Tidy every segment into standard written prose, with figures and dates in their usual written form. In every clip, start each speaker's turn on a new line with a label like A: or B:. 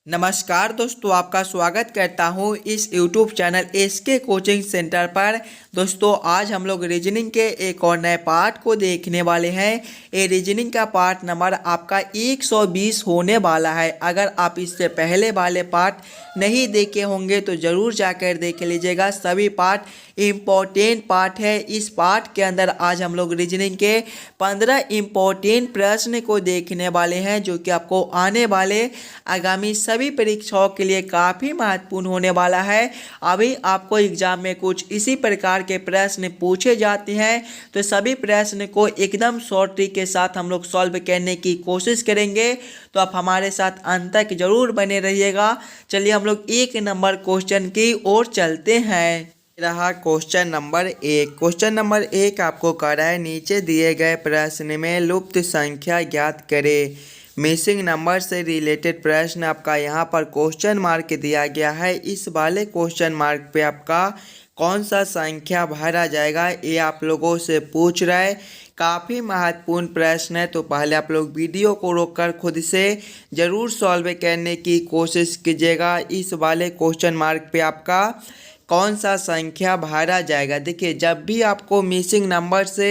A: नमस्कार दोस्तों, आपका स्वागत करता हूं इस YouTube channel SK coaching centre पर। दोस्तों, आज हम लोग रीजनिंग के एक और नए पार्ट को देखने वाले हैं। ये रीजनिंग का पार्ट नंबर आपका 120 होने वाला है। अगर आप इससे पहले वाले पार्ट नहीं देखे होंगे तो ज़रूर जाकर देख लीजिएगा। सभी पार्ट इम्पोर्टेंट पार्ट है। इस पार्ट के अंदर आज हम लोग रीजनिंग के 15 इम्पोर्टेंट प्रश्न को देखने वाले हैं, जो कि आपको आने वाले आगामी सभी परीक्षाओं के लिए काफ़ी महत्वपूर्ण होने वाला है। अभी आपको एग्जाम में कुछ इसी प्रकार के प्रश्न पूछे जाते हैं, तो सभी प्रश्न को एकदम शॉर्ट ट्रिक के साथ हम लोग सॉल्व करने की कोशिश करेंगे। तो आप हमारे साथ अंत तक जरूर बने रहिएगा। चलिए हम लोग एक नंबर क्वेश्चन की ओर चलते हैं। रहा क्वेश्चन नंबर 1। क्वेश्चन नंबर 1 आपको कह रहा है, नीचे दिए गए प्रश्न में लुप्त संख्या ज्ञात करें। मिसिंग नंबर से रिलेटेड प्रश्न आपका यहाँ पर क्वेश्चन मार्क दिया गया है। इस वाले क्वेश्चन मार्क पे आपका कौन सा संख्या भरा जाएगा, ये आप लोगों से पूछ रहा है। काफ़ी महत्वपूर्ण प्रश्न है, तो पहले आप लोग वीडियो को रोककर खुद से ज़रूर सॉल्व करने की कोशिश कीजिएगा। इस वाले क्वेश्चन मार्क पे आपका कौन सा संख्या भरा जाएगा। देखिए, जब भी आपको मिसिंग नंबर से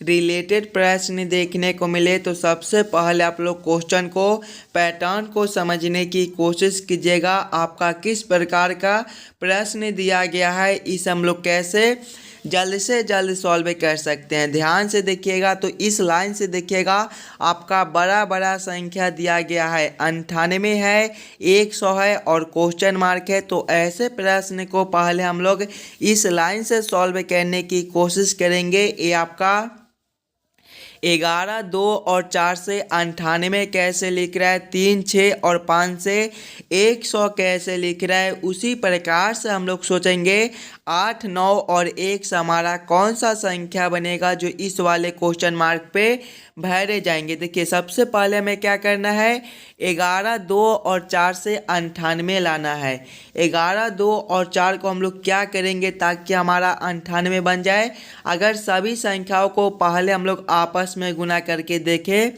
A: रिलेटेड प्रश्न देखने को मिले तो सबसे पहले आप लोग क्वेश्चन को पैटर्न को समझने की कोशिश कीजिएगा। आपका किस प्रकार का प्रश्न दिया गया है, इसे हम लोग कैसे जल्द से जल्द सॉल्व कर सकते हैं। ध्यान से देखिएगा, तो इस लाइन से देखिएगा, आपका बड़ा बड़ा संख्या दिया गया है, 98 है, 100 है और क्वेश्चन मार्क है। तो ऐसे प्रश्न को पहले हम लोग इस लाइन से सॉल्व करने की कोशिश करेंगे। ये आपका 11, 2 और 4 से 98 कैसे लिख रहा है, 3, 6 और 5 से 100 कैसे लिख रहा है। उसी प्रकार से हम लोग सोचेंगे 8, 9 और 1 से हमारा कौन सा संख्या बनेगा जो इस वाले क्वेश्चन मार्क पे भरे जाएंगे। देखिए, सबसे पहले हमें क्या करना है, 11, 2 और 4 से 98 लाना है। 11, 2 और 4 को हम लोग क्या करेंगे ताकि हमारा 98 बन जाए। अगर सभी संख्याओं को पहले हम लोग आपस में गुना करके देखें,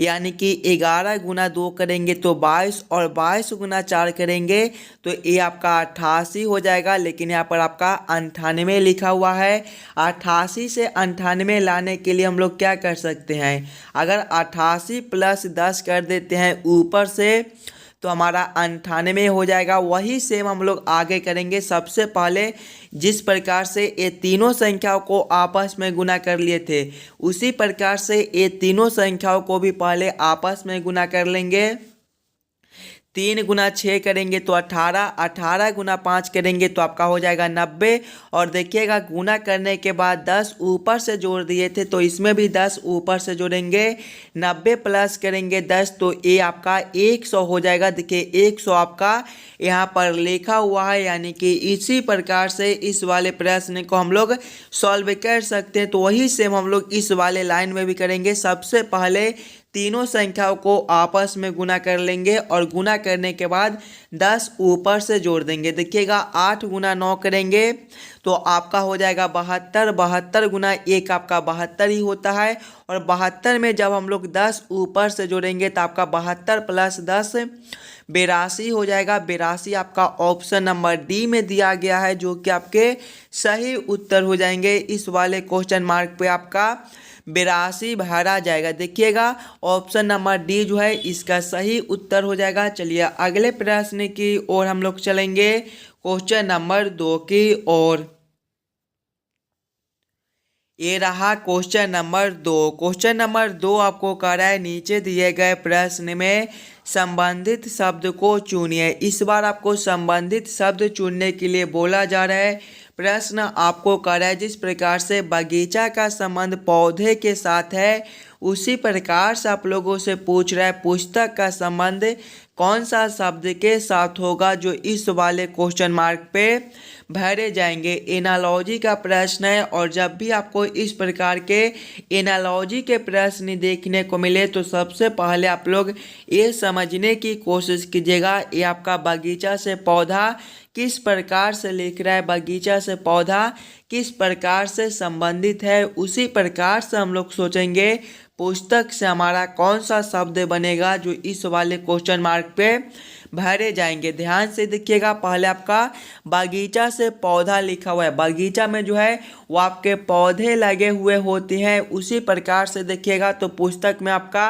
A: यानी कि 11 गुना 2 करेंगे तो 22 और 22 गुना 4 करेंगे तो ये आपका 88 हो जाएगा। लेकिन यहाँ पर आपका 98 लिखा हुआ है। 88 से 98 लाने के लिए हम लोग क्या कर सकते हैं, अगर 88 प्लस 10 कर देते हैं ऊपर से तो हमारा 98 हो जाएगा। वही सेम हम लोग आगे करेंगे। सबसे पहले जिस प्रकार से ये तीनों संख्याओं को आपस में गुना कर लिए थे, उसी प्रकार से ये तीनों संख्याओं को भी पहले आपस में गुना कर लेंगे। 3 गुना 6 करेंगे तो 18, 18 गुना 5 करेंगे तो आपका हो जाएगा 90। और देखिएगा, गुना करने के बाद 10 ऊपर से जोड़ दिए थे तो इसमें भी 10 ऊपर से जोड़ेंगे। 90 प्लस करेंगे 10 तो ये आपका 100 हो जाएगा। देखिए, 100 आपका यहाँ पर लिखा हुआ है। यानी कि इसी प्रकार से इस वाले प्रश्न को हम लोग सॉल्व कर सकते हैं। तो वही सेम हम लोग इस वाले लाइन में भी करेंगे। सबसे पहले तीनों संख्याओं को आपस में गुना कर लेंगे और गुना करने के बाद 10 ऊपर से जोड़ देंगे। देखिएगा, 8 गुना 9 करेंगे तो आपका हो जाएगा 72। 72 गुना 1 आपका 72 ही होता है। और 72 में जब हम लोग 10 ऊपर से जोड़ेंगे तो आपका 72 प्लस 10 82 हो जाएगा। 82 आपका ऑप्शन नंबर डी में दिया गया है, जो कि आपके सही उत्तर हो जाएंगे। इस वाले क्वेश्चन मार्क पे आपका 82 भरा जाएगा। देखिएगा, ऑप्शन नंबर डी जो है इसका सही उत्तर हो जाएगा। चलिए अगले प्रश्न की ओर हम लोग चलेंगे, क्वेश्चन नंबर 2 की ओर। ये रहा क्वेश्चन नंबर 2। क्वेश्चन नंबर 2 आपको कह रहा है, नीचे दिए गए प्रश्न में संबंधित शब्द को चुनिए। इस बार आपको संबंधित शब्द चुनने के लिए बोला जा रहा है। प्रश्न आपको कह रहा है, जिस प्रकार से बगीचा का संबंध पौधे के साथ है, उसी प्रकार से आप लोगों से पूछ रहा है पुस्तक का संबंध कौन सा शब्द के साथ होगा जो इस वाले क्वेश्चन मार्क पे भरे जाएंगे। एनालॉजी का प्रश्न है। और जब भी आपको इस प्रकार के एनालॉजी के प्रश्न देखने को मिले तो सबसे पहले आप लोग ये समझने की कोशिश कीजिएगा, ये आपका बगीचा से पौधा किस प्रकार से लिख रहा है, बगीचा से पौधा किस प्रकार से संबंधित है। उसी प्रकार से हम लोग सोचेंगे पुस्तक से हमारा कौन सा शब्द बनेगा जो इस वाले क्वेश्चन मार्क पे भरे जाएंगे। ध्यान से देखिएगा, पहले आपका बगीचा से पौधा लिखा हुआ है। बगीचा में जो है वो आपके पौधे लगे हुए होते हैं। उसी प्रकार से देखिएगा तो पुस्तक में आपका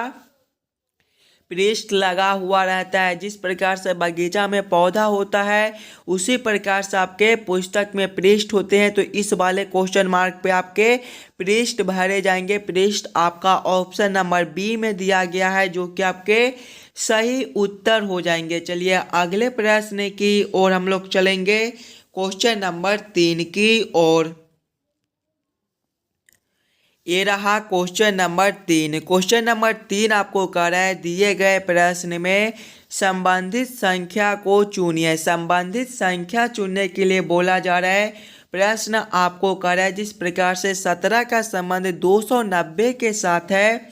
A: पृष्ठ लगा हुआ रहता है। जिस प्रकार से बगीचा में पौधा होता है उसी प्रकार से आपके पुस्तक में पृष्ठ होते हैं। तो इस वाले क्वेश्चन मार्क पे आपके पृष्ठ भरे जाएंगे। पृष्ठ आपका ऑप्शन नंबर बी में दिया गया है, जो कि आपके सही उत्तर हो जाएंगे। चलिए अगले प्रश्न की ओर हम लोग चलेंगे, क्वेश्चन नंबर 3 की ओर। ये रहा क्वेश्चन नंबर 3। क्वेश्चन नंबर 3 आपको कह रहा है दिए गए प्रश्न में संबंधित संख्या को चुनिए। संबंधित संख्या चुनने के लिए बोला जा रहा है। प्रश्न आपको कह रहा है जिस प्रकार से 17 का संबंध 290 के साथ है,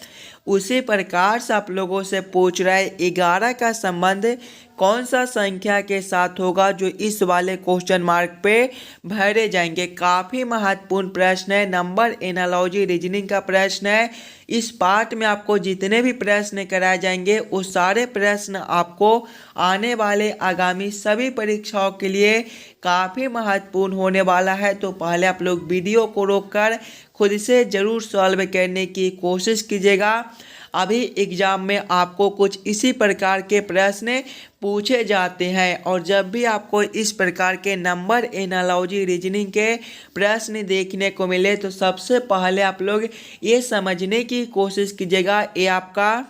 A: उसी प्रकार से आप लोगों से पूछ रहा है 11 का संबंध कौन सा संख्या के साथ होगा, जो इस वाले क्वेश्चन मार्क पे भरे जाएंगे। काफ़ी महत्वपूर्ण प्रश्न है, नंबर एनालॉजी रीजनिंग का प्रश्न है। इस पार्ट में आपको जितने भी प्रश्न कराए जाएंगे वो सारे प्रश्न आपको आने वाले आगामी सभी परीक्षाओं के लिए काफ़ी महत्वपूर्ण होने वाला है। तो पहले आप लोग वीडियो को रोककर खुद से ज़रूर सॉल्व करने की कोशिश कीजिएगा। अभी एग्जाम में आपको कुछ इसी प्रकार के प्रश्न पूछे जाते हैं, और जब भी आपको इस प्रकार के नंबर एनालॉजी रीजनिंग के प्रश्न देखने को मिले तो सबसे पहले आप लोग ये समझने की कोशिश कीजिएगा, ये आपका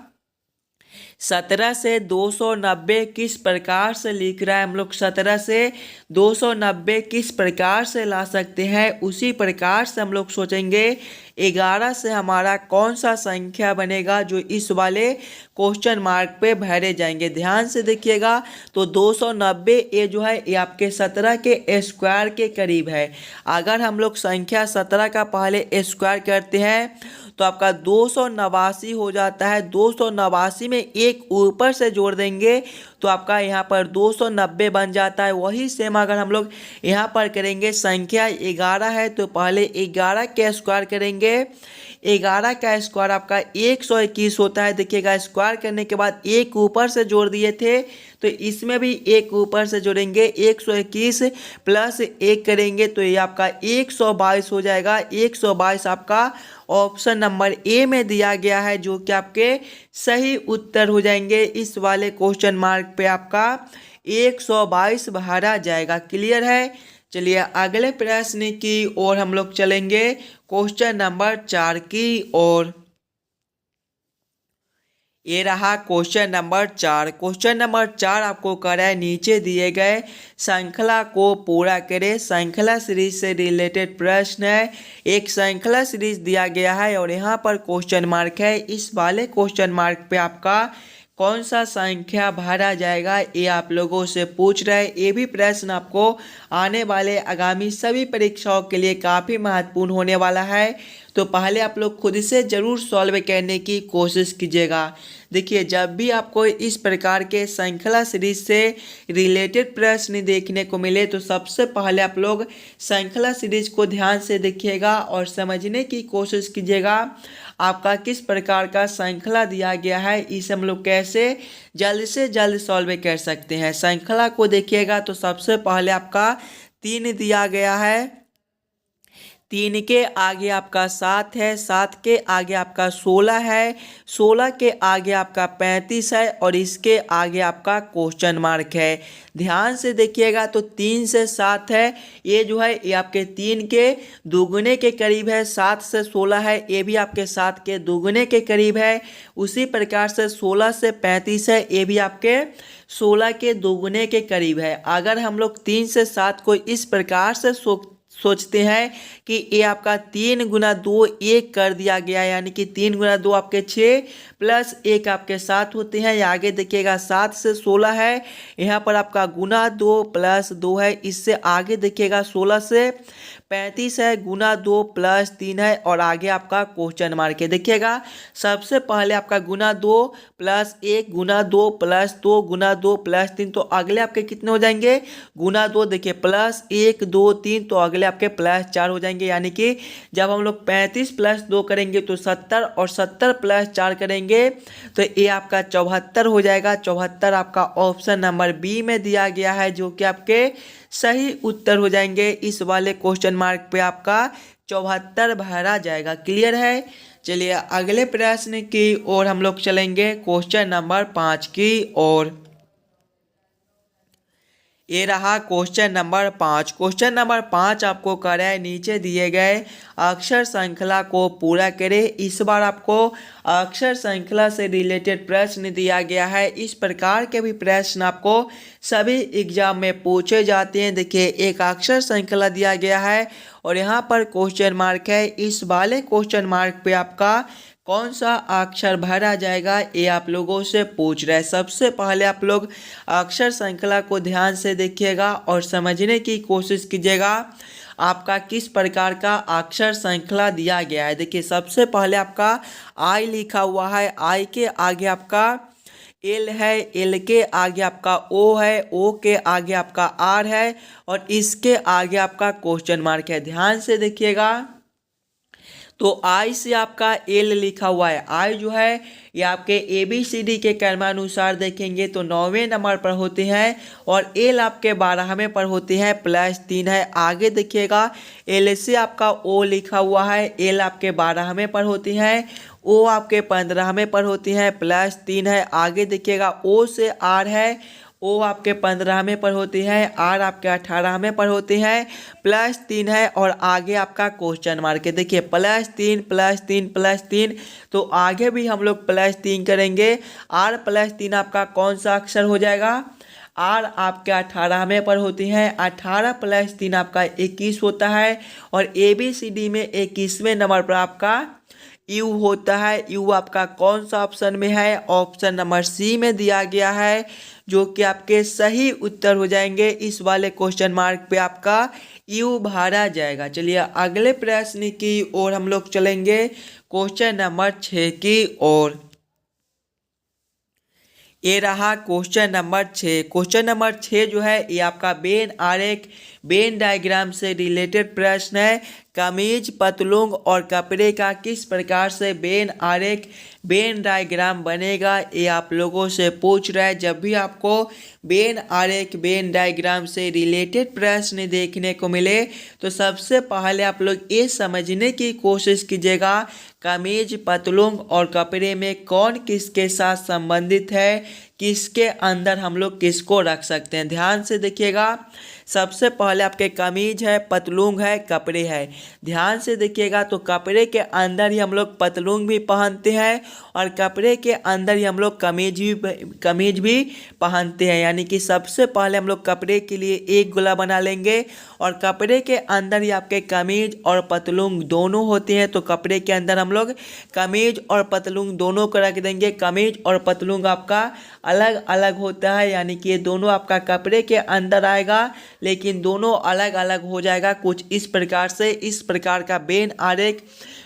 A: 17 से 290 किस प्रकार से लिख रहा है। हम लोग 17 से 290 किस प्रकार से ला सकते हैं, उसी प्रकार से हम लोग सोचेंगे 11 से हमारा कौन सा संख्या बनेगा, जो इस वाले क्वेश्चन मार्क पे भरे जाएंगे। ध्यान से देखिएगा तो 290 ये जो है ये आपके 17 के स्क्वायर के करीब है। अगर हम लोग संख्या 17 का पहले स्क्वायर करते हैं तो आपका 289 हो जाता है। 289 में एक ऊपर से जोड़ देंगे तो आपका यहाँ पर 290 बन जाता है। वही सेम अगर हम लोग यहाँ पर करेंगे, संख्या 11 है तो पहले 11 के स्क्वायर करेंगे। 11 का स्क्वायर आपका 121 होता है। देखिएगा स्क्वायर करने के बाद एक ऊपर से जोड़ दिए थे तो इसमें भी एक ऊपर से जोड़ेंगे, 121 प्लस 1 करेंगे तो ये आपका 122 हो जाएगा। 122 आपका ऑप्शन नंबर ए में दिया गया है, जो कि आपके सही उत्तर हो जाएंगे। इस वाले क्वेश्चन मार्क पे आपका 122 भरा जाएगा। क्लियर है। चलिए अगले प्रश्न की ओर हम लोग चलेंगे, क्वेश्चन नंबर 4 की ओर। ये रहा क्वेश्चन नंबर 4। क्वेश्चन नंबर 4 आपको कह रहा है नीचे दिए गए श्रृंखला को पूरा करें। श्रृंखला सीरीज से रिलेटेड प्रश्न है। एक श्रृंखला सीरीज दिया गया है और यहाँ पर क्वेश्चन मार्क है। इस वाले क्वेश्चन मार्क पे आपका कौन सा संख्या भरा जाएगा, ये आप लोगों से पूछ रहा है। ये भी प्रश्न आपको आने वाले आगामी सभी परीक्षाओं के लिए काफ़ी महत्वपूर्ण होने वाला है। तो पहले आप लोग खुद से ज़रूर सॉल्व करने की कोशिश कीजिएगा। देखिए जब भी आपको इस प्रकार के श्रृंखला सीरीज से रिलेटेड प्रश्न देखने को मिले तो सबसे पहले आप लोग श्रृंखला सीरीज को ध्यान से देखिएगा और समझने की कोशिश कीजिएगा आपका किस प्रकार का श्रृंखला दिया गया है। इसे हम लोग कैसे जल्द से जल्द सॉल्व कर सकते हैं। श्रृंखला को देखिएगा तो सबसे पहले आपका 3 दिया गया है, 3 के आगे आपका 7 है, 7 के आगे आपका 16 है, 16 के आगे आपका 35 है और इसके आगे आपका क्वेश्चन मार्क है। ध्यान से देखिएगा तो 3 से 7 है, ये जो है ये आपके 3 के दोगुने के करीब है। 7 से 16 है, ये भी आपके 7 के दोगुने के करीब है। उसी प्रकार से 16 से 35 है, ये भी आपके 16 के दोगुने के करीब है। अगर हम लोग 3 से 7 को इस प्रकार से सोचते हैं कि ये आपका 3 गुना 2 1 कर दिया गया, यानी कि 3 गुना 2 आपके 6 प्लस 1 आपके 7 होते हैं। आगे देखिएगा 7 से 16 है, यहाँ पर आपका गुना 2 प्लस 2 है। इससे आगे देखिएगा 16 से 35 है गुना 2 प्लस 3 है और आगे आपका क्वेश्चन मार्क है। देखिएगा सबसे पहले आपका गुना 2 प्लस 1 गुना 2 प्लस 2 गुना 2 प्लस 3, तो अगले आपके कितने हो जाएंगे गुना 2, देखिए प्लस 1 2 3, तो अगले आपके प्लस 4 हो जाएंगे। यानी कि जब हम लोग 35 प्लस 2 करेंगे तो 70 और 70 प्लस 4 करेंगे तो ये आपका 74 हो जाएगा। 74 आपका ऑप्शन नंबर बी में दिया गया है, जो कि आपके सही उत्तर हो जाएंगे। इस वाले क्वेश्चन मार्क पे आपका 74 भरा जाएगा। क्लियर है। चलिए अगले प्रश्न की ओर हम लोग चलेंगे, क्वेश्चन नंबर 5 की ओर। ये रहा क्वेश्चन नंबर 5। क्वेश्चन नंबर 5 आपको कर है नीचे दिए गए अक्षर श्रृंखला को पूरा करें। इस बार आपको अक्षर श्रृंखला से रिलेटेड प्रश्न दिया गया है। इस प्रकार के भी प्रश्न आपको सभी एग्जाम में पूछे जाते हैं। देखिए एक अक्षर श्रृंखला दिया गया है और यहाँ पर क्वेश्चन मार्क है। इस वाले क्वेश्चन मार्क पे आपका कौन सा अक्षर भरा जाएगा ये आप लोगों से पूछ रहा है। सबसे पहले आप लोग अक्षर श्रृंखला को ध्यान से देखिएगा और समझने की कोशिश कीजिएगा आपका किस प्रकार का अक्षर श्रृंखला दिया गया है। देखिए सबसे पहले आपका आई लिखा हुआ है, आई के आगे आपका एल है, एल के आगे आपका ओ है, ओ के आगे आपका आर है और इसके आगे आपका क्वेश्चन मार्क है। ध्यान से देखिएगा तो आई से आपका एल लिखा हुआ है। आई जो है ये आपके ABCD के क्रमानुसार देखेंगे तो 9वें नंबर पर होते हैं और एल आपके 12वें पर होते हैं, प्लस 3 है। आगे देखिएगा एल से आपका ओ लिखा हुआ है, एल आपके 12वें पर होती हैं, ओ आपके 15वें पर होती हैं, प्लस 3 है। आगे देखिएगा ओ से आर है, ओ आपके 15वें पर होती है, आर आपके 18वें पर होती हैं, प्लस 3 है और आगे आपका क्वेश्चन मार्क है। देखिए प्लस 3 प्लस 3 प्लस 3, तो आगे भी हम लोग प्लस 3 करेंगे। आर प्लस 3 आपका कौन सा अक्षर हो जाएगा, आर आपके 18वें पर होती हैं, 18 प्लस 3 आपका 21 होता है और ABCD में 21वें नंबर पर आपका यू होता है। यू आपका कौन सा ऑप्शन में है, ऑप्शन नंबर सी में दिया गया है, जो कि आपके सही उत्तर हो जाएंगे। इस वाले क्वेश्चन मार्क पे आपका यू भरा जाएगा। चलिए अगले प्रश्न की ओर हम लोग चलेंगे, क्वेश्चन नंबर 6 की ओर। ये रहा क्वेश्चन नंबर 6। क्वेश्चन नंबर 6 जो है ये आपका वेन आरेख वेन डायग्राम से रिलेटेड प्रश्न है। कमीज पतलून और कपड़े का किस प्रकार से वेन आरेख वेन डायग्राम बनेगा ये आप लोगों से पूछ रहा है। जब भी आपको वेन आरेख वेन डायग्राम से रिलेटेड प्रश्न देखने को मिले तो सबसे पहले आप लोग ये समझने की कोशिश कीजिएगा कमीज पतलून और कपड़े में कौन किसके साथ संबंधित है, किसके अंदर हम लोग किसको रख सकते हैं। ध्यान से देखिएगा सबसे पहले आपके कमीज है, पतलून है, कपड़े है। ध्यान से देखिएगा तो कपड़े के अंदर ही हम लोग पतलून भी पहनते हैं और कपड़े के अंदर ही हम लोग कमीज भी पहनते हैं। यानी कि सबसे पहले हम लोग कपड़े के लिए एक गोला बना लेंगे और कपड़े के अंदर ही आपके कमीज और पतलून दोनों होते हैं, तो कपड़े के अंदर हम लोग कमीज और पतलून दोनों को रख देंगे। कमीज और पतलून आपका अलग अलग होता है, यानी कि ये दोनों आपका कपड़े के अंदर आएगा लेकिन दोनों अलग अलग हो जाएगा कुछ इस प्रकार से। इस प्रकार का वेन आरेख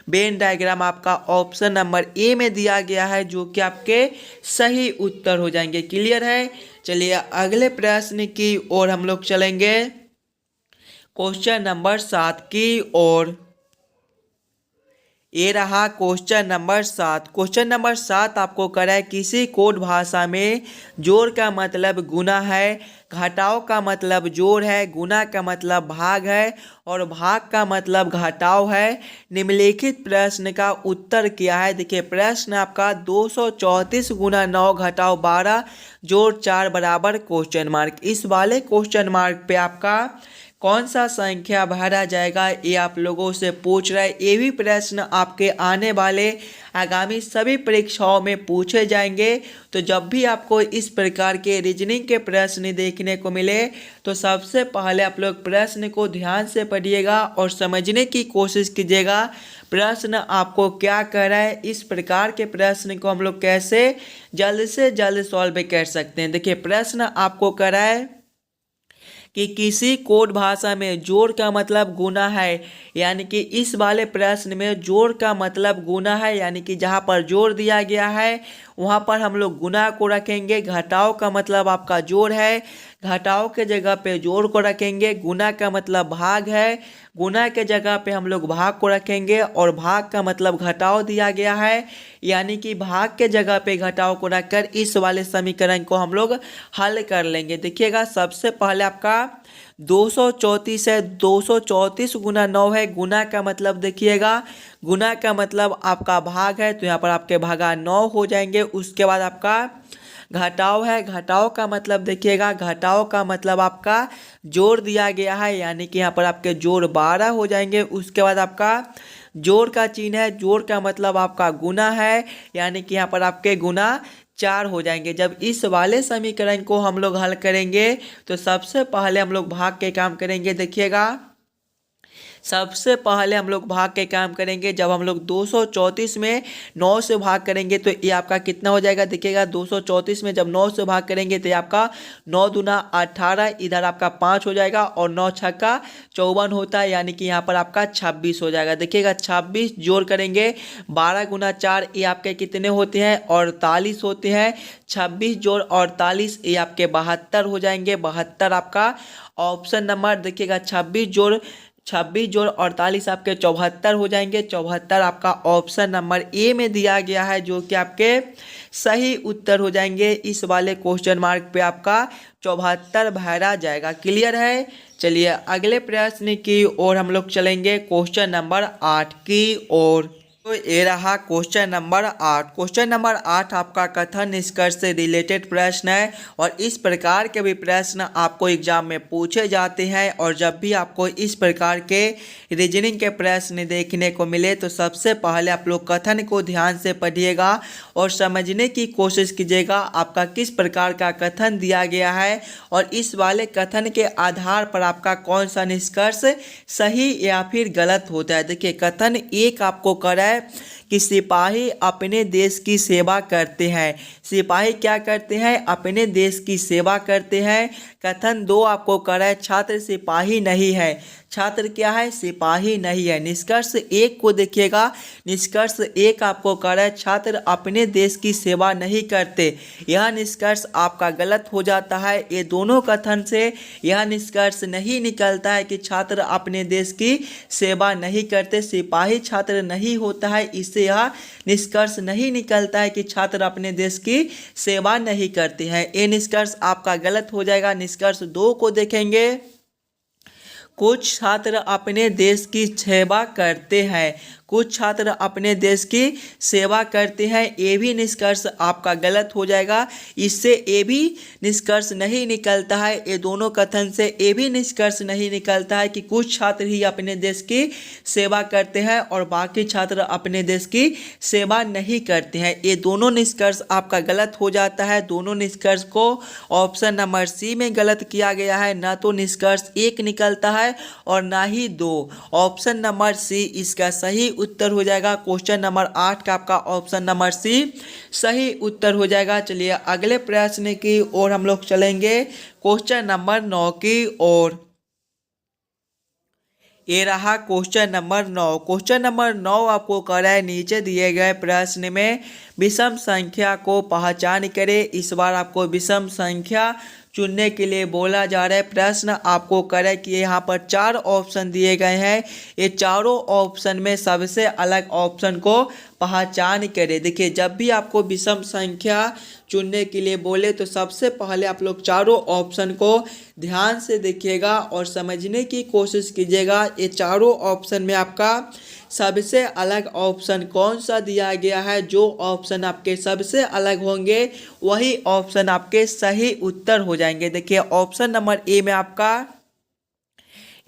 A: वेन डायग्राम आपका ऑप्शन नंबर ए में दिया गया है, जो कि आपके सही उत्तर हो जाएंगे। क्लियर है। चलिए अगले प्रश्न की ओर हम लोग चलेंगे, क्वेश्चन नंबर 7 की ओर। ये रहा क्वेश्चन नंबर 7। क्वेश्चन नंबर 7 आपको करा है किसी कोड भाषा में जोड़ का मतलब गुना है, घटाव का मतलब जोड़ है, गुना का मतलब भाग है और भाग का मतलब घटाव है। निम्नलिखित प्रश्न का उत्तर क्या है। देखिए प्रश्न आपका 234 गुना 9 घटाव 12 जोड़ 4 बराबर क्वेश्चन मार्क। इस वाले क्वेश्चन मार्क पे आपका कौन सा संख्या भरा जाएगा ये आप लोगों से पूछ रहा है। ये भी प्रश्न आपके आने वाले आगामी सभी परीक्षाओं में पूछे जाएंगे। तो जब भी आपको इस प्रकार के रीजनिंग के प्रश्न देखने को मिले तो सबसे पहले आप लोग प्रश्न को ध्यान से पढ़िएगा और समझने की कोशिश कीजिएगा प्रश्न आपको क्या कह रहा है। इस प्रकार के प्रश्न को हम लोग कैसे जल्द से जल्द सॉल्व कर सकते हैं। देखिए प्रश्न आपको कह रहा है कि किसी कोड भाषा में जोड़ का मतलब गुना है, यानी कि इस वाले प्रश्न में जोड़ का मतलब गुना है, यानी कि जहाँ पर जोड़ दिया गया है वहाँ पर हम लोग गुना को रखेंगे। घटाव का मतलब आपका जोड़ है, घटाव के जगह पे जोड़ को रखेंगे। गुना का मतलब भाग है, गुना के जगह पे हम लोग भाग को रखेंगे। और भाग का मतलब घटाव दिया गया है, यानी कि भाग के जगह पे घटाव को रखकर इस वाले समीकरण को हम लोग हल कर लेंगे। देखिएगा, सबसे पहले आपका 234 है, 234 गुना 9 है। गुना का मतलब देखिएगा, गुना का मतलब आपका भाग है, तो यहाँ पर आपके भागा 9 हो जाएंगे। उसके बाद आपका घटाव है, घटाव का मतलब देखिएगा, घटाव का मतलब आपका जोड़ दिया गया है, यानी कि यहाँ पर आपके जोड़ 12 हो जाएंगे। उसके बाद आपका जोड़ का चिन्ह है, जोड़ का मतलब आपका गुना है, यानी कि यहाँ पर आपके गुना 4 हो जाएंगे। जब इस वाले समीकरण को हम लोग हल करेंगे तो सबसे पहले हम लोग भाग के काम करेंगे। देखिएगा, सबसे पहले हम लोग भाग के काम करेंगे। जब हम लोग 234 में 9 से भाग करेंगे तो ये आपका कितना हो जाएगा। देखिएगा, 234 में जब 9 से भाग करेंगे तो ये आपका 9 दूना 18, इधर आपका 5 हो जाएगा और 9 छक्का 54 होता है, यानी कि यहाँ पर आपका 26 हो जाएगा। देखिएगा, 26 जोड़ करेंगे 12 गुना 4, ये आपके कितने होते हैं, 48 होते हैं। 26 जोड़ 48, ये आपके 72 हो जाएंगे। 72 आपका ऑप्शन नंबर, देखिएगा 26 जोड़ 48 आपके 74 हो जाएंगे। 74 आपका ऑप्शन नंबर ए में दिया गया है, जो कि आपके सही उत्तर हो जाएंगे। इस वाले क्वेश्चन मार्क पे आपका 74 भरा जाएगा। क्लियर है। चलिए अगले प्रश्न की ओर हम लोग चलेंगे, क्वेश्चन नंबर 8 की ओर। तो ये रहा क्वेश्चन नंबर 8। क्वेश्चन नंबर 8 आपका कथन निष्कर्ष से रिलेटेड प्रश्न है, और इस प्रकार के भी प्रश्न आपको एग्जाम में पूछे जाते हैं। और जब भी आपको इस प्रकार के रीजनिंग के प्रश्न देखने को मिले तो सबसे पहले आप लोग कथन को ध्यान से पढ़िएगा और समझने की कोशिश कीजिएगा आपका किस प्रकार का कथन दिया गया है, और इस वाले कथन के आधार पर आपका कौन सा निष्कर्ष सही या फिर गलत होता है। देखिए, कथन एक आपको कर रहा है कि सिपाही अपने देश की सेवा करते हैं। सिपाही क्या करते हैं, अपने देश की सेवा करते हैं। कथन 2 आपको कर रहा है छात्र सिपाही नहीं है। छात्र क्या है, सिपाही नहीं है। निष्कर्ष 1 को देखिएगा, निष्कर्ष 1 आपको कर रहा है छात्र अपने देश की सेवा नहीं करते। यह निष्कर्ष आपका गलत हो जाता है। ये दोनों कथन से यह निष्कर्ष नहीं निकलता है कि छात्र अपने देश की सेवा नहीं करते, सिपाही छात्र नहीं होता है। इससे यह निष्कर्ष नहीं निकलता है कि छात्र अपने देश की सेवा नहीं करते हैं। ये निष्कर्ष आपका गलत हो जाएगा। निष्कर्ष 2 को देखेंगे, कुछ छात्र अपने देश की सेवा करते हैं। कुछ छात्र अपने देश की सेवा करते हैं, ये भी निष्कर्ष आपका गलत हो जाएगा। इससे ये भी निष्कर्ष नहीं निकलता है। ये दोनों कथन से ये भी निष्कर्ष नहीं निकलता है कि कुछ छात्र ही अपने देश की सेवा करते हैं और बाकी छात्र अपने देश की सेवा नहीं करते हैं। ये दोनों निष्कर्ष आपका गलत हो जाता है। दोनों निष्कर्ष को ऑप्शन नंबर सी में गलत किया गया है। ना तो निष्कर्ष 1 निकलता है और ना ही 2। ऑप्शन नंबर सी इसका सही उत्तर हो जाएगा। क्वेश्चन नंबर 8 का आपका ऑप्शन नंबर सी सही उत्तर हो जाएगा। चलिए अगले प्रश्न की ओर हम लोग चलेंगे, क्वेश्चन नंबर 9 की ओर। ये रहा क्वेश्चन नंबर 9। क्वेश्चन नंबर 9 आपको कर रहा है, नीचे दिए गए प्रश्न में विषम संख्या को पहचान करें। इस बार आपको विषम संख्या चुनने के लिए बोला जा रहा है। प्रश्न आपको करे कि यहाँ पर 4 ऑप्शन दिए गए हैं, ये चारों ऑप्शन में सबसे अलग ऑप्शन को पहचान करें। देखिए, जब भी आपको विषम संख्या चुनने के लिए बोले तो सबसे पहले आप लोग चारों ऑप्शन को ध्यान से देखिएगा और समझने की कोशिश कीजिएगा। ये चारों ऑप्शन में आपका सबसे अलग ऑप्शन कौन सा दिया गया है। जो ऑप्शन आपके सबसे अलग होंगे वही ऑप्शन आपके सही उत्तर हो जाएंगे। देखिए, ऑप्शन नंबर ए में आपका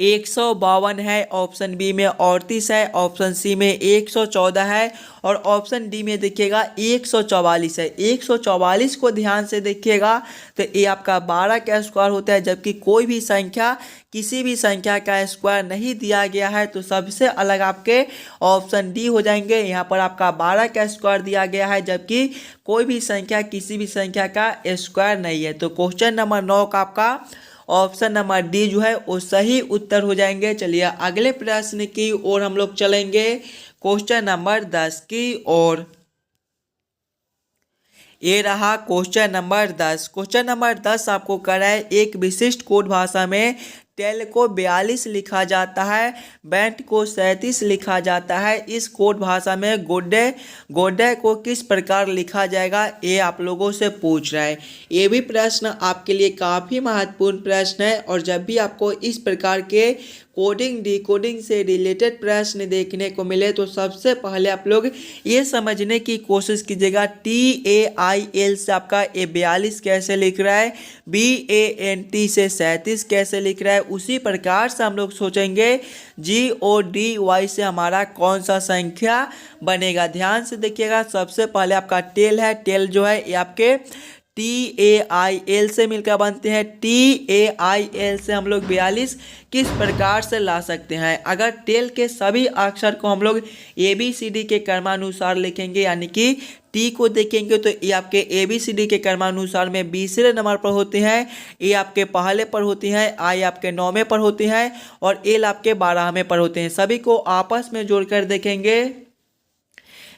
A: 152 है, ऑप्शन बी में 38 है, ऑप्शन सी में 114 है और ऑप्शन डी में देखिएगा 144 है। 144 को ध्यान से देखिएगा तो ये आपका 12 का स्क्वायर होता है, जबकि कोई भी संख्या किसी भी संख्या का स्क्वायर नहीं दिया गया है। तो सबसे अलग आपके ऑप्शन डी हो जाएंगे। यहाँ पर आपका 12 का स्क्वायर दिया गया है, जबकि कोई भी संख्या किसी भी संख्या का स्क्वायर नहीं है। तो क्वेश्चन नंबर 9 का आपका ऑप्शन नंबर डी जो है वो सही उत्तर हो जाएंगे। चलिए अगले प्रश्न की ओर हम लोग चलेंगे, क्वेश्चन नंबर 10 की ओर। ये रहा क्वेश्चन नंबर 10। क्वेश्चन नंबर 10 आपको कर रहा है, एक विशिष्ट कोड भाषा में टेल को 42 लिखा जाता है, बैंट को 37 लिखा जाता है। इस कोड भाषा में गोडे गोडे को किस प्रकार लिखा जाएगा, ये आप लोगों से पूछ रहा है। ये भी प्रश्न आपके लिए काफ़ी महत्वपूर्ण प्रश्न है, और जब भी आपको इस प्रकार के कोडिंग डिकोडिंग से रिलेटेड प्रश्न देखने को मिले तो सबसे पहले आप लोग ये समझने की कोशिश कीजिएगा TAIL से आपका ये 42 कैसे लिख रहा है, BANT से 37 कैसे लिख रहा है। उसी प्रकार से हम लोग सोचेंगे GODY से हमारा कौन सा संख्या बनेगा। ध्यान से देखिएगा, सबसे पहले आपका टेल है, टेल जो है ये आपके TAIL से मिलकर बनते हैं। TAIL से हम लोग 42 किस प्रकार से ला सकते हैं, अगर टेल के सभी अक्षर को हम लोग ABCD के क्रमानुसार लिखेंगे, यानी कि टी को देखेंगे तो ये आपके ABCD के क्रमानुसार में 20वें नंबर पर होते हैं, ए आपके पहले पर होती हैं, आई आपके 9वें पर होते हैं, और एल आपके 12वें पर होते हैं। सभी को आपस में जोड़कर देखेंगे,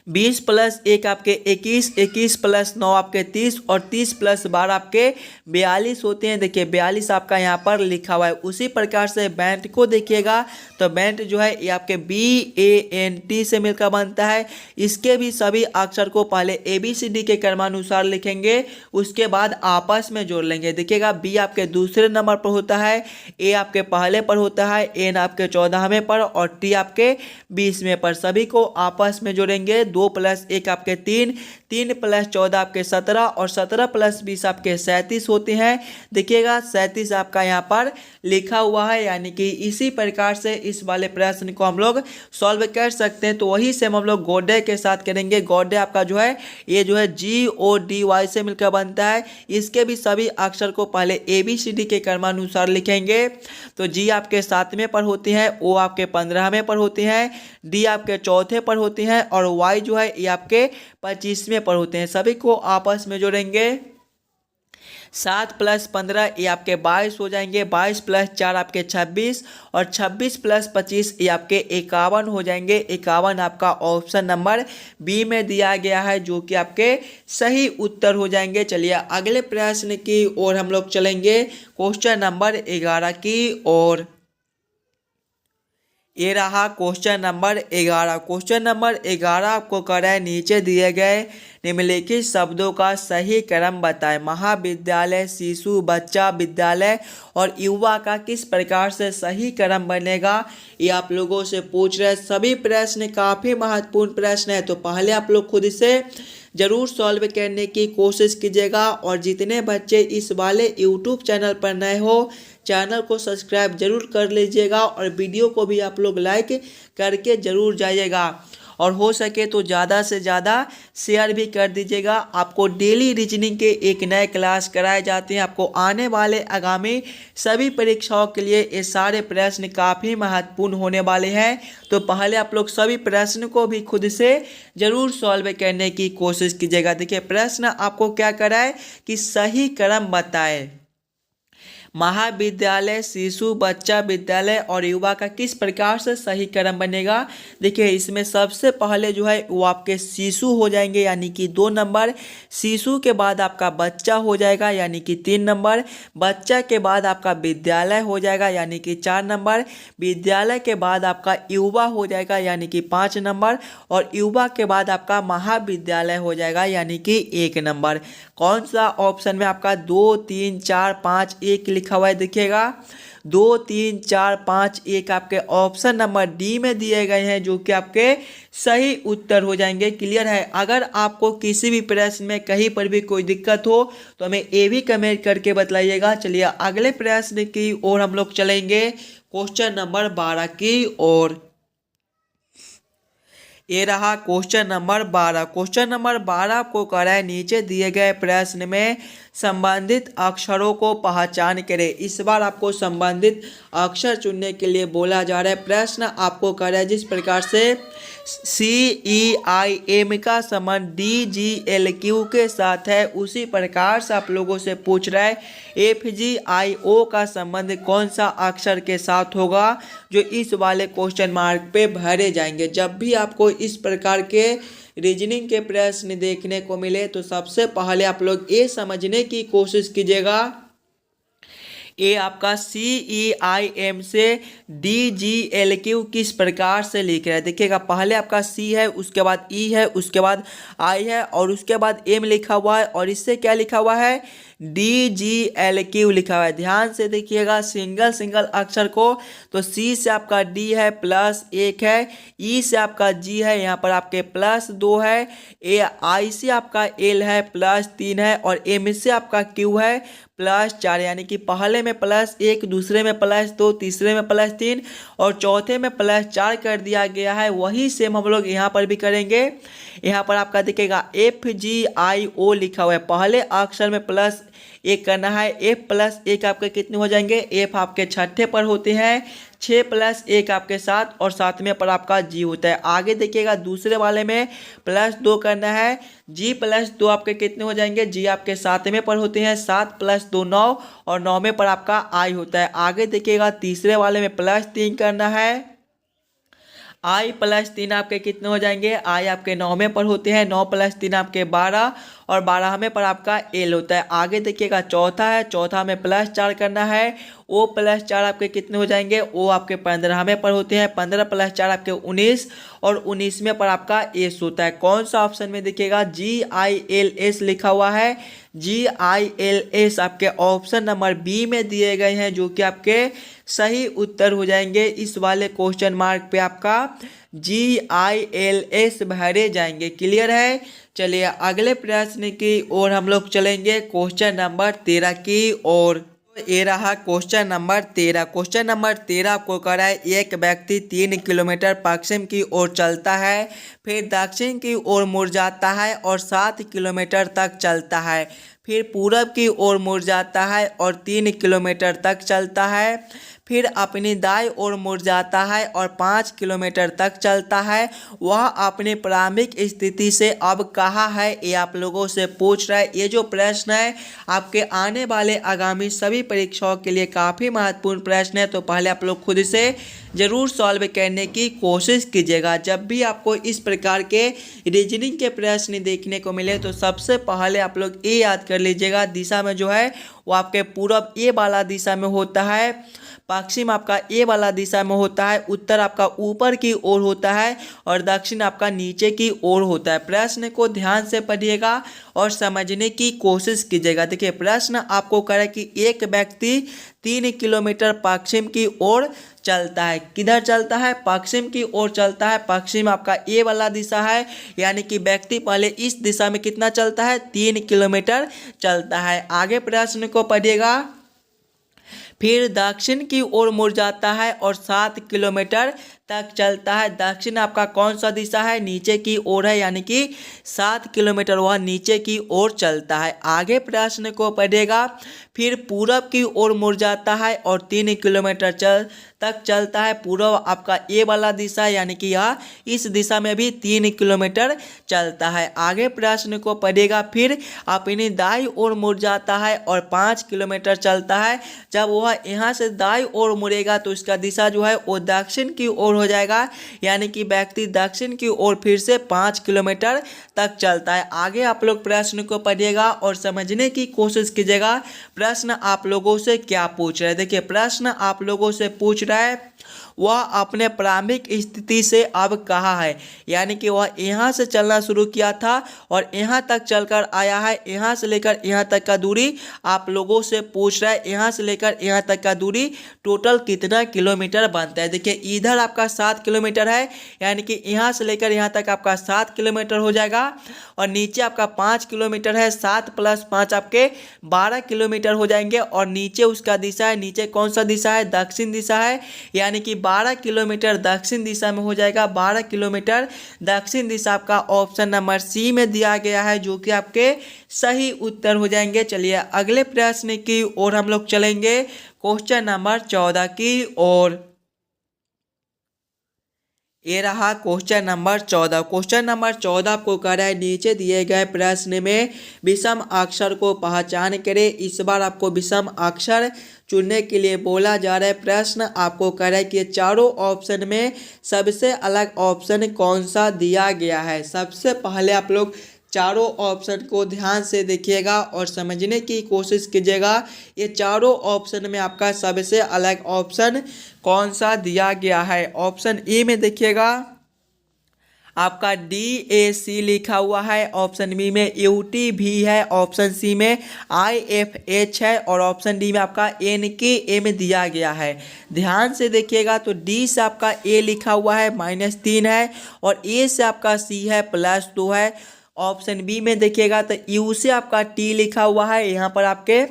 A: 20 + 1 आपके 21, 21 + 9 आपके 30, और 30 + 12 आपके 42 होते हैं। देखिए 42 आपका यहाँ पर लिखा हुआ है। उसी प्रकार से बैंट को देखिएगा तो बैंट जो है ये आपके BANT से मिलकर बनता है। इसके भी सभी अक्षर को पहले ABCD के क्रमानुसार लिखेंगे, उसके बाद आपस में जोड़ लेंगे। देखिएगा B आपके दूसरे नंबर पर होता है, A आपके पहले पर होता है, N आपके 14वें पर, और T आपके 20वें पर। सभी को आपस में जोड़ेंगे, 2 + 1 आपके 3, 3 + 14 आपके 17, और 17 + 20 आपके 37 होते हैं। देखिएगा 37 आपका यहाँ पर लिखा हुआ है, यानी कि इसी प्रकार से इस वाले प्रश्न को हम लोग सॉल्व कर सकते हैं। तो वही से हम लोग गोडे के साथ करेंगे। गोडे आपका जो है ये जो है GODY से मिलकर बनता है। इसके भी सभी अक्षर को पहले ABCD के क्रमानुसार लिखेंगे, तो G आपके 7वें पर होते हैं, O आपके 15वें पर होते हैं, D आपके 4थे पर होते हैं, और Y जो है ये आपके 25वें पर होते हैं। सभी को आपस में जोड़ेंगे, 7 + 15 ये आपके 22 हो जाएंगे, 22 + 4 आपके 26, और 26 + 25 ये आपके 51 हो जाएंगे। 51 आपका ऑप्शन नंबर बी में दिया गया है, जो कि आपके सही उत्तर हो जाएंगे। चलिए अगले प्रश्न की ओर हम लोग चलेंगे, क्वेश्चन नंबर 11 की ओर। ये रहा क्वेश्चन नंबर 11। क्वेश्चन नंबर 11 आपको कर रहा है, नीचे दिए गए निम्नलिखित शब्दों का सही क्रम बताएं। महाविद्यालय, शिशु, बच्चा, विद्यालय और युवा का किस प्रकार से सही क्रम बनेगा, ये आप लोगों से पूछ रहे हैं। सभी प्रश्न काफ़ी महत्वपूर्ण प्रश्न है, तो पहले आप लोग खुद से ज़रूर सॉल्व करने की कोशिश कीजिएगा। और जितने बच्चे इस वाले YouTube चैनल पर नए हो, चैनल को सब्सक्राइब जरूर कर लीजिएगा, और वीडियो को भी आप लोग लाइक करके ज़रूर जाइएगा, और हो सके तो ज़्यादा से ज़्यादा शेयर भी कर दीजिएगा। आपको डेली रीजनिंग के एक नए क्लास कराए जाते हैं। आपको आने वाले आगामी सभी परीक्षाओं के लिए ये सारे प्रश्न काफ़ी महत्वपूर्ण होने वाले हैं। तो पहले आप लोग सभी प्रश्न को भी खुद से ज़रूर सॉल्व करने की कोशिश कीजिएगा। देखिए प्रश्न आपको क्या कराए कि सही क्रम बताए। महाविद्यालय, शिशु, बच्चा, विद्यालय और युवा का किस प्रकार से सही क्रम बनेगा। देखिए इसमें सबसे पहले जो है वो आपके शिशु हो जाएंगे, यानी कि 2 नंबर। शिशु के बाद आपका बच्चा हो जाएगा, यानी कि 3 नंबर। बच्चा के बाद आपका विद्यालय हो जाएगा, यानी कि 4 नंबर। विद्यालय के बाद आपका युवा हो जाएगा, यानी कि 5 नंबर। और युवा के बाद आपका महाविद्यालय हो जाएगा, यानी कि 1 नंबर। कौन सा ऑप्शन में आपका 2, 3, 4, 5, 1 लिखा हुआ है। देखिएगा 2, 3, 4, 5, 1 आपके ऑप्शन नंबर डी में दिए गए हैं, जो कि आपके सही उत्तर हो जाएंगे। क्लियर है। अगर आपको किसी भी प्रश्न में कहीं पर भी कोई दिक्कत हो तो हमें ये भी कमेंट करके बताइएगा। चलिए अगले प्रश्न की ओर हम लोग चलेंगे, क्वेश्चन नंबर 12 की ओर। ये रहा क्वेश्चन नंबर 12। क्वेश्चन नंबर 12 आपको कह रहा है, नीचे दिए गए प्रश्न में संबंधित अक्षरों को पहचान करें। इस बार आपको संबंधित अक्षर चुनने के लिए बोला जा रहा है। प्रश्न आपको कर रहा है जिस प्रकार से CEIM का संबंध DGLQ के साथ है, उसी प्रकार से आप लोगों से पूछ रहा है FGIO का संबंध कौन सा अक्षर के साथ होगा, जो इस वाले क्वेश्चन मार्क पे भरे जाएंगे। जब भी आपको इस प्रकार के रीजनिंग के प्रश्न देखने को मिले तो सबसे पहले आप लोग ये समझने की कोशिश कीजिएगा, ये आपका CEIM से DGLQ किस प्रकार से लिख रहा है। देखिएगा, पहले आपका C है, उसके बाद E है, उसके बाद I है और उसके बाद M लिखा हुआ है और इससे क्या लिखा हुआ है, DGLQ लिखा हुआ है। ध्यान से देखिएगा सिंगल अक्षर को, तो C से आपका D है +1 है, E से आपका G है, यहाँ पर आपके +2 है, I से आपका L है +3 है और M से आपका Q है +4, यानी कि पहले में +1, दूसरे में +2, तीसरे में +3 और चौथे में +4 कर दिया गया है। वही सेम हम लोग यहाँ पर भी करेंगे। यहाँ पर आपका दिखेगा FGIO लिखा हुआ है, पहले अक्षर में +1 करना है। F + 1 आपके कितने हो जाएंगे, F आपके छठे पर होते हैं, 6 + 1 आपके 7 और 7वें पर आपका G होता है। आगे देखिएगा दूसरे वाले में +2 करना है, G + 2 आपके कितने हो जाएंगे, G आपके 7वें पर होते हैं, 7 + 2 9 और 9वें पर आपका I होता है। आगे देखिएगा तीसरे वाले में +3 करना है, I + 3 आपके कितने हो जाएंगे, I आपके 9वें पर होते हैं, 9 + 3 आपके 12 और 12वें पर आपका L होता है। आगे देखिएगा चौथा है, चौथा में +4 करना है, O + 4 आपके कितने हो जाएंगे, O आपके 15वें पर होते हैं, 15 + 4 आपके 19 और 19वें पर आपका S होता है। कौन सा ऑप्शन में देखिएगा, GILS लिखा हुआ है, GILS आपके ऑप्शन नंबर B में दिए गए हैं, जो कि आपके सही उत्तर हो जाएंगे। इस वाले क्वेश्चन मार्क पे आपका GILS भरे जाएंगे। क्लियर है। चलिए अगले प्रश्न की ओर हम लोग चलेंगे, क्वेश्चन नंबर 13 की ओर। ये रहा क्वेश्चन नंबर 13। क्वेश्चन नंबर 13 आपको कह रहा है, एक व्यक्ति 3 किलोमीटर पश्चिम की ओर चलता है, फिर दक्षिण की ओर मुड़ जाता है और 7 किलोमीटर तक चलता है, फिर पूरब की ओर मुड़ जाता है और 3 किलोमीटर तक चलता है, फिर अपनी दाईं ओर मुड़ जाता है और 5 किलोमीटर तक चलता है। वह अपनी प्रारंभिक स्थिति से अब कहाँ है, ये आप लोगों से पूछ रहा है। ये जो प्रश्न है आपके आने वाले आगामी सभी परीक्षाओं के लिए काफ़ी महत्वपूर्ण प्रश्न है, तो पहले आप लोग खुद से ज़रूर सॉल्व करने की कोशिश कीजिएगा। जब भी आपको इस प्रकार के रीजनिंग के प्रश्न देखने को मिले तो सबसे पहले आप लोग ये याद कर लीजिएगा, दिशा में जो है वो आपके पूरब ए वाला दिशा में होता है, पश्चिम आपका ए वाला दिशा में होता है, उत्तर आपका ऊपर की ओर होता है और दक्षिण आपका नीचे की ओर होता है। प्रश्न को ध्यान से पढ़िएगा और समझने की कोशिश कीजिएगा। देखिए प्रश्न आपको कह रहा है कि एक व्यक्ति 3 किलोमीटर पश्चिम की ओर चलता है। किधर चलता है, पश्चिम की ओर चलता है। पश्चिम आपका ए वाला दिशा है, यानी कि व्यक्ति पहले इस दिशा में कितना चलता है, 3 किलोमीटर चलता है। आगे प्रश्न को पढ़िएगा, फिर दक्षिण की ओर मुड़ जाता है और 7 किलोमीटर तक चलता है। दक्षिण आपका कौन सा दिशा है, नीचे की ओर है, यानी कि 7 किलोमीटर वह नीचे की ओर चलता है। आगे प्रश्न को पढ़ेगा, फिर पूरब की ओर मुड़ जाता है और 3 किलोमीटर तक चलता है। पूरब आपका ए वाला दिशा, यानी कि यह इस दिशा में भी 3 किलोमीटर चलता है। आगे प्रश्न को पढ़ेगा, फिर अपनी दाईं ओर मुड़ जाता है और 5 किलोमीटर चलता है। जब वह यहाँ से दाईं ओर मुड़ेगा तो इसका दिशा जो है वो दक्षिण की ओर हो जाएगा, यानी कि व्यक्ति दक्षिण की ओर फिर से 5 किलोमीटर तक चलता है। आगे आप लोग प्रश्न को पढ़िएगा और समझने की कोशिश कीजिएगा प्रश्न आप लोगों से क्या पूछ रहा है। देखिए प्रश्न आप लोगों से पूछ रहा है, वह अपने प्रारंभिक स्थिति से अब कहाँ है, यानी कि वह यहाँ से चलना शुरू किया था और यहाँ तक चलकर आया है। यहाँ से लेकर यहाँ तक का दूरी आप लोगों से पूछ रहा है, यहाँ से लेकर यहाँ तक का दूरी टोटल कितना किलोमीटर बनता है। देखिए इधर आपका आपका 7 किलोमीटर है, यानी कि यहाँ से लेकर यहाँ तक आपका 7 किलोमीटर हो जाएगा। और नीचे आपका 5 किलोमीटर है, 7 + 5 आपके 12 किलोमीटर हो जाएंगे। और नीचे उसका दिशा है, नीचे कौन सा दिशा है, दक्षिण दिशा है, यानी कि 12 किलोमीटर दक्षिण दिशा में हो जाएगा। 12 किलोमीटर दक्षिण दिशा आपका ऑप्शन नंबर सी में दिया गया है, जो कि आपके सही उत्तर हो जाएंगे। चलिए अगले प्रश्न की ओर हम लोग चलेंगे, क्वेश्चन नंबर 14 की ओर। ये रहा क्वेश्चन नंबर 14। क्वेश्चन नंबर 14 आपको कह रहा है, नीचे दिए गए प्रश्न में विषम अक्षर को पहचान करें। इस बार आपको विषम अक्षर चुनने के लिए बोला जा रहा है। प्रश्न आपको कह रहा है कि चारों ऑप्शन में सबसे अलग ऑप्शन कौन सा दिया गया है। सबसे पहले आप लोग चारों ऑप्शन को ध्यान से देखिएगा और समझने की कोशिश कीजिएगा। ये चारों ऑप्शन में आपका सबसे अलग ऑप्शन कौन सा दिया गया है। ऑप्शन ए में देखिएगा आपका DAC लिखा हुआ है, ऑप्शन बी में UTV है, ऑप्शन सी में IFH है और ऑप्शन डी में आपका NKM दिया गया है। ध्यान से देखिएगा तो डी से आपका ए लिखा हुआ है -3 है और ए से आपका सी है +2 है। ऑप्शन बी में देखिएगा तो यू से आपका टी लिखा हुआ है, यहाँ पर आपके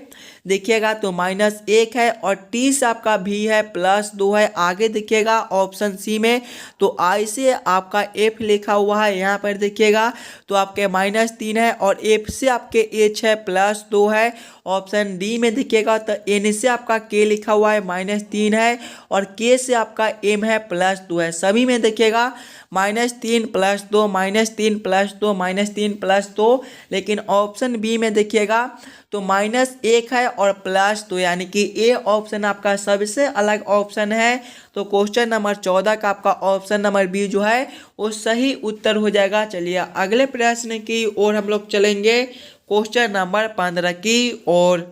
A: देखिएगा तो -1 है और टी से आपका भी है +2 है। आगे देखिएगा ऑप्शन सी में तो आई से आपका एफ लिखा हुआ है, यहाँ पर देखिएगा तो आपके -3 है और एफ से आपके एच है +2 है। ऑप्शन डी में देखिएगा तो एन से आपका के लिखा हुआ है -3 है और के से आपका एम है +2 है। सभी में देखिएगा -3 +2 -3 +2 -3 +2, लेकिन ऑप्शन बी में देखिएगा तो -1 है और +2, यानी कि ए ऑप्शन आपका सबसे अलग ऑप्शन है। तो क्वेश्चन नंबर 14 का आपका ऑप्शन नंबर बी जो है वो सही उत्तर हो जाएगा। चलिए अगले प्रश्न की ओर हम लोग चलेंगे, क्वेश्चन नंबर 15 की ओर।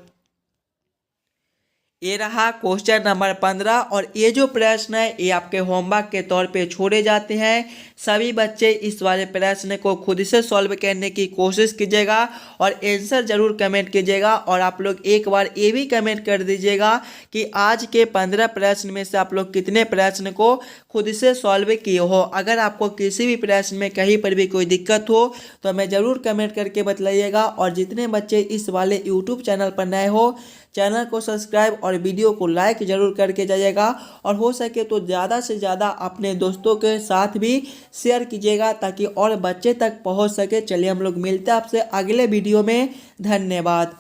A: ये रहा क्वेश्चन नंबर 15 और ये जो प्रश्न है ये आपके होमवर्क के तौर पे छोड़े जाते हैं। सभी बच्चे इस वाले प्रश्न को खुद से सॉल्व करने की कोशिश कीजिएगा और आंसर जरूर कमेंट कीजिएगा। और आप लोग एक बार ये भी कमेंट कर दीजिएगा कि आज के 15 प्रश्न में से आप लोग कितने प्रश्न को खुद से सॉल्व किए हो। अगर आपको किसी भी प्रश्न में कहीं पर भी कोई दिक्कत हो तो हमें ज़रूर कमेंट करके बताइएगा। और जितने बच्चे इस वाले यूट्यूब चैनल पर नए हो, चैनल को सब्सक्राइब और वीडियो को लाइक जरूर करके जाइएगा और हो सके तो ज़्यादा से ज़्यादा अपने दोस्तों के साथ भी शेयर कीजिएगा ताकि और बच्चे तक पहुंच सके। चलिए हम लोग मिलते हैं आपसे अगले वीडियो में। धन्यवाद।